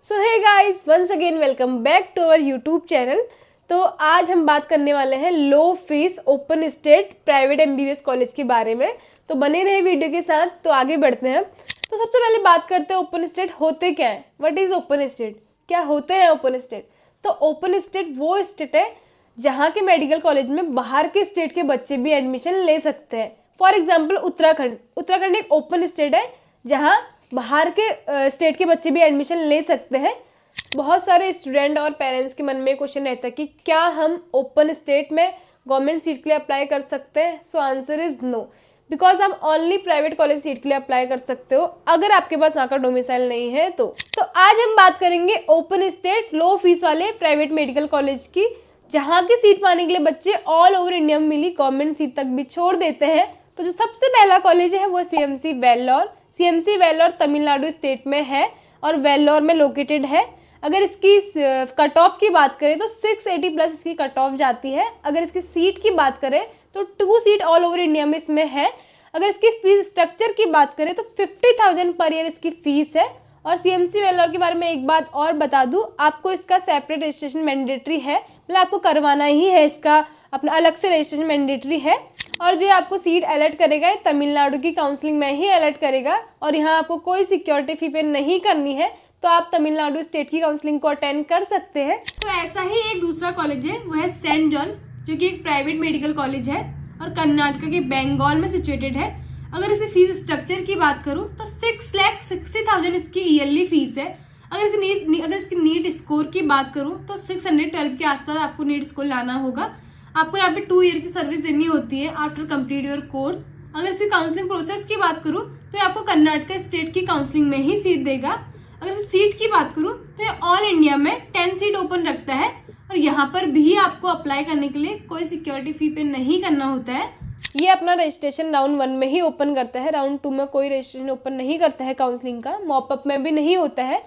So hey guys, once again welcome back to our YouTube channel. तो आज हम बात करने वाले हैं low fees open state private MBBS college के बारे में। तो बने रहे वीडियो के साथ। तो आगे बढ़ते हैं। तो सबसे पहले बात करते हैं ओपन स्टेट होते क्या है। व्हाट इज ओपन स्टेट, क्या होते हैं ओपन स्टेट। तो ओपन स्टेट वो स्टेट है जहाँ के मेडिकल कॉलेज में बाहर के स्टेट के बच्चे भी एडमिशन ले सकते हैं। फॉर एग्जाम्पल उत्तराखंड एक ओपन स्टेट है जहाँ बाहर के स्टेट के बच्चे भी एडमिशन ले सकते हैं। बहुत सारे स्टूडेंट और पेरेंट्स के मन में क्वेश्चन रहता है कि क्या हम ओपन स्टेट में गवर्नमेंट सीट के लिए अप्लाई कर सकते हैं। So answer is no, because आप ओनली प्राइवेट कॉलेज सीट के लिए अप्लाई कर सकते हो अगर आपके पास वहाँ का डोमिसाइल नहीं है। तो आज हम बात करेंगे ओपन स्टेट लो फीस वाले प्राइवेट मेडिकल कॉलेज की, जहाँ की सीट पाने के लिए बच्चे ऑल ओवर इंडिया में मिली गवर्नमेंट सीट तक भी छोड़ देते हैं। तो जो सबसे पहला कॉलेज है वो सीएमसी वेल्लोर तमिलनाडु स्टेट में है और वेल्लोर में लोकेटेड है। अगर इसकी कट ऑफ की बात करें तो 680 प्लस इसकी कट ऑफ जाती है। अगर इसकी सीट की बात करें तो 2 सीट ऑल ओवर इंडिया में इसमें है। अगर इसकी फीस स्ट्रक्चर की बात करें तो 50,000 पर ईयर इसकी फीस है। और सीएमसी वेल्लोर के बारे में एक बात और बता दूं, आपको इसका सेपरेट रजिस्ट्रेशन मैंडेटरी है, मतलब आपको करवाना ही है, इसका अपना अलग से रजिस्ट्रेशन मैंडेटरी है। और जो आपको सीट अलर्ट करेगा ये तमिलनाडु की काउंसलिंग में ही अलर्ट करेगा और यहाँ आपको कोई सिक्योरिटी फी पे नहीं करनी है। तो आप तमिलनाडु स्टेट की काउंसलिंग को अटेंड कर सकते हैं। तो ऐसा ही एक दूसरा कॉलेज है, वो है सेंट जॉन, जो कि एक प्राइवेट मेडिकल कॉलेज है और कर्नाटक के बेंगोल में सिचुएटेड है। अगर इसकी फीस स्ट्रक्चर की बात करूँ तो 6,60,000 इसकी ईयरली फीस है। अगर इसकी नीट स्कोर की बात करूँ तो 612 के आसपास आपको नीट स्कोर लाना होगा। आपको यहाँ पे 2 ईयर की सर्विस देनी होती है आफ्टर कंप्लीट योर कोर्स। अगर इसकी काउंसलिंग प्रोसेस की बात करूँ तो ये आपको कर्नाटक स्टेट की काउंसलिंग में ही सीट देगा। अगर इस सीट की बात करूँ तो ये ऑल इंडिया में 10 सीट ओपन रखता है और यहाँ पर भी आपको अप्लाई करने के लिए कोई सिक्योरिटी फी पे नहीं करना होता है। ये अपना रजिस्ट्रेशन राउंड 1 में ही ओपन करता है, राउंड 2 में कोई रजिस्ट्रेशन ओपन नहीं करता है काउंसलिंग का। मॉपअप में भी नहीं होता है।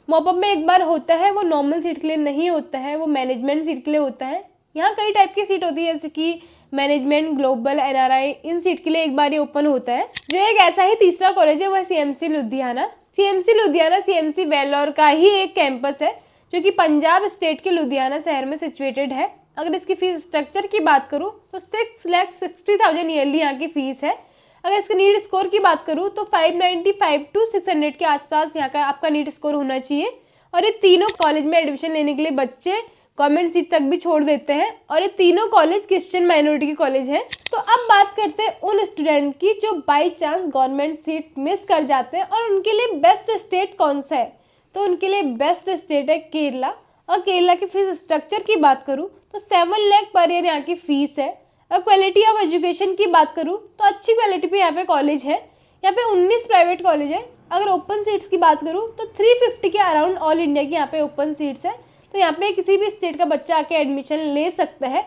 मॉपअप में एक बार होता है, वो नॉर्मल सीट के लिए नहीं होता है, वो मैनेजमेंट सीट के लिए होता है। यहाँ कई टाइप की सीट होती है, जैसे कि मैनेजमेंट, ग्लोबल, एनआरआई, इन सीट के लिए एक बार ही ओपन होता है। जो एक ऐसा ही तीसरा कॉलेज है वो है सीएमसी लुधियाना। सीएमसी वेल्लोर का ही एक कैंपस है जो कि पंजाब स्टेट के लुधियाना शहर में सिचुएटेड है। अगर इसकी फीस स्ट्रक्चर की बात करूँ तो 6,60,000 ईयरली यहाँ की फीस है। अगर इसके नीट स्कोर की बात करूँ तो 595 टू 600 के आसपास यहाँ का आपका नीट स्कोर होना चाहिए। और ये तीनों कॉलेज में एडमिशन लेने के लिए बच्चे गवर्नमेंट सीट तक भी छोड़ देते हैं और ये तीनों कॉलेज क्रिश्चियन माइनॉरिटी के कॉलेज हैं। तो अब बात करते हैं उन स्टूडेंट की जो by chance government seat miss कर जाते हैं और उनके लिए बेस्ट स्टेट कौन सा है। तो उनके लिए बेस्ट स्टेट है केरला। और केरला की फीस स्ट्रक्चर की बात करूँ तो 7 लाख पर ईयर यहाँ की फीस है। और क्वालिटी ऑफ एजुकेशन की बात करूँ तो अच्छी क्वालिटी पे यहाँ पे कॉलेज है। यहाँ पे 19 प्राइवेट कॉलेज है। अगर ओपन सीट्स की बात करूँ तो 350 के अराउंड ऑल इंडिया की यहाँ पे ओपन सीट्स है। तो यहाँ पे किसी भी स्टेट का बच्चा आके एडमिशन ले सकता है।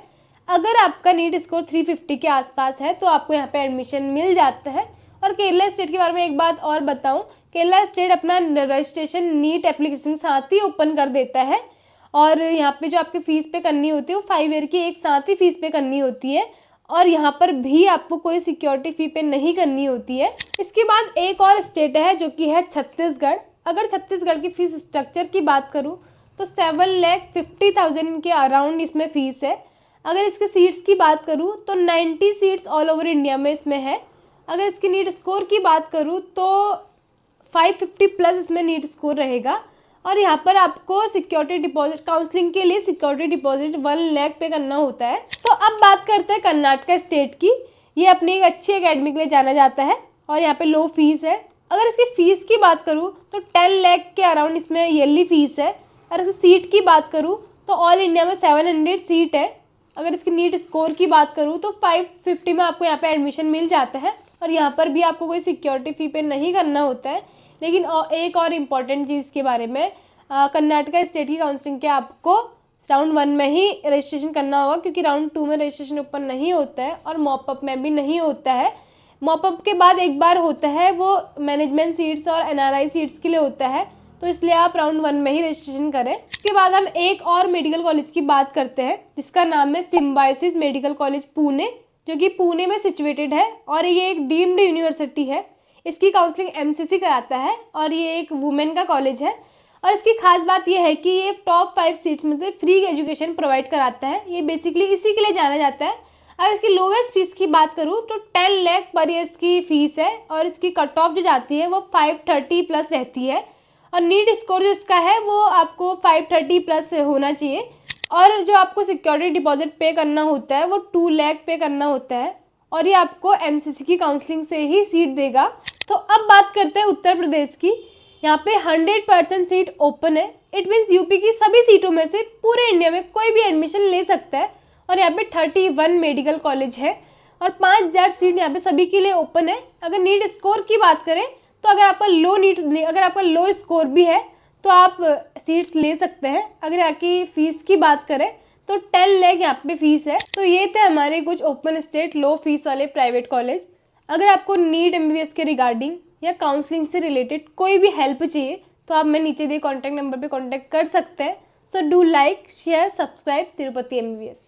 अगर आपका नीट स्कोर 350 के आसपास है तो आपको यहाँ पे एडमिशन मिल जाता है। और केरला स्टेट के बारे में एक बात और बताऊँ, केरला स्टेट अपना रजिस्ट्रेशन नीट एप्लीकेशन साथ ही ओपन कर देता है। और यहाँ पे जो आपकी फीस पे करनी होती है वो 5 ईयर की एक साथ ही फीस पे करनी होती है। और यहाँ पर भी आपको कोई सिक्योरिटी फी पे नहीं करनी होती है। इसके बाद एक और स्टेट है जो कि है छत्तीसगढ़। अगर छत्तीसगढ़ की फीस स्ट्रक्चर की बात करूँ तो 7,50,000 के अराउंड इसमें फीस है। अगर इसके सीट्स की बात करूँ तो 90 सीट्स ऑल ओवर इंडिया में इसमें है। अगर इसकी नीट स्कोर की बात करूँ तो 550 प्लस इसमें नीट स्कोर रहेगा। और यहाँ पर आपको सिक्योरिटी डिपॉजिट, काउंसलिंग के लिए सिक्योरिटी डिपॉजिट 1 लाख पे करना होता है। तो अब बात करते हैं कर्नाटक स्टेट की। ये अपनी एक अच्छी एकेडमी के लिए जाना जाता है और यहाँ पे लो फीस है। अगर इसकी फीस की बात करूँ तो 10 लाख के अराउंड इसमें ईयरली फीस है। अगर इसकी सीट की बात करूँ तो ऑल इंडिया में 700 सीट है। अगर इसकी नीट स्कोर की बात करूँ तो 550 में आपको यहाँ पे एडमिशन मिल जाता है और यहाँ पर भी आपको कोई सिक्योरिटी फी पे नहीं करना होता है। लेकिन एक और इम्पॉर्टेंट चीज़ के बारे में, कर्नाटक स्टेट की काउंसलिंग के आपको राउंड 1 में ही रजिस्ट्रेशन करना होगा, क्योंकि राउंड 2 में रजिस्ट्रेशन ओपन नहीं होता है और मॉपअप में भी नहीं होता है। मॉपअप के बाद एक बार होता है वो मैनेजमेंट सीट्स और एनआरआई सीट्स के लिए होता है, तो इसलिए आप राउंड 1 में ही रजिस्ट्रेशन करें। उसके बाद हम एक और मेडिकल कॉलेज की बात करते हैं जिसका नाम है सिम्बायोसिस मेडिकल कॉलेज पुणे, जो कि पुणे में सिचुएटेड है और ये एक डीम्ड यूनिवर्सिटी है। इसकी काउंसलिंग एमसीसी कराता है और ये एक वुमेन का कॉलेज है। और इसकी खास बात यह है कि ये टॉप 5 सीट्स में से फ्री एजुकेशन प्रोवाइड कराता है। ये बेसिकली इसी के लिए जाना जाता है। अगर इसकी लोवेस्ट फीस की बात करूँ तो 10 लाख पर ईयर्स की फीस है और इसकी कट ऑफ जो जाती है वो 530 प्लस रहती है और नीट स्कोर जो इसका है वो आपको 530 प्लस होना चाहिए। और जो आपको सिक्योरिटी डिपॉजिट पे करना होता है वो 2 लाख पे करना होता है और ये आपको एमसीसी की काउंसलिंग से ही सीट देगा। तो अब बात करते हैं उत्तर प्रदेश की। यहाँ पे 100% सीट ओपन है। इट मीन्स यूपी की सभी सीटों में से पूरे इंडिया में कोई भी एडमिशन ले सकता है और यहाँ पे 31 मेडिकल कॉलेज है और 5000 सीट यहाँ पे सभी के लिए ओपन है। अगर नीट स्कोर की बात करें तो अगर आपका लो स्कोर भी है तो आप सीट्स ले सकते हैं। अगर यहाँ की फीस की बात करें तो 10 लाख यहाँ पे फीस है। तो ये थे हमारे कुछ ओपन स्टेट लो फीस वाले प्राइवेट कॉलेज। अगर आपको नीट एमबीबीएस के रिगार्डिंग या काउंसलिंग से रिलेटेड कोई भी हेल्प चाहिए तो आप मैं नीचे दिए कॉन्टैक्ट नंबर पे कॉन्टैक्ट कर सकते हैं। So do like share subscribe Tirupati MBBS.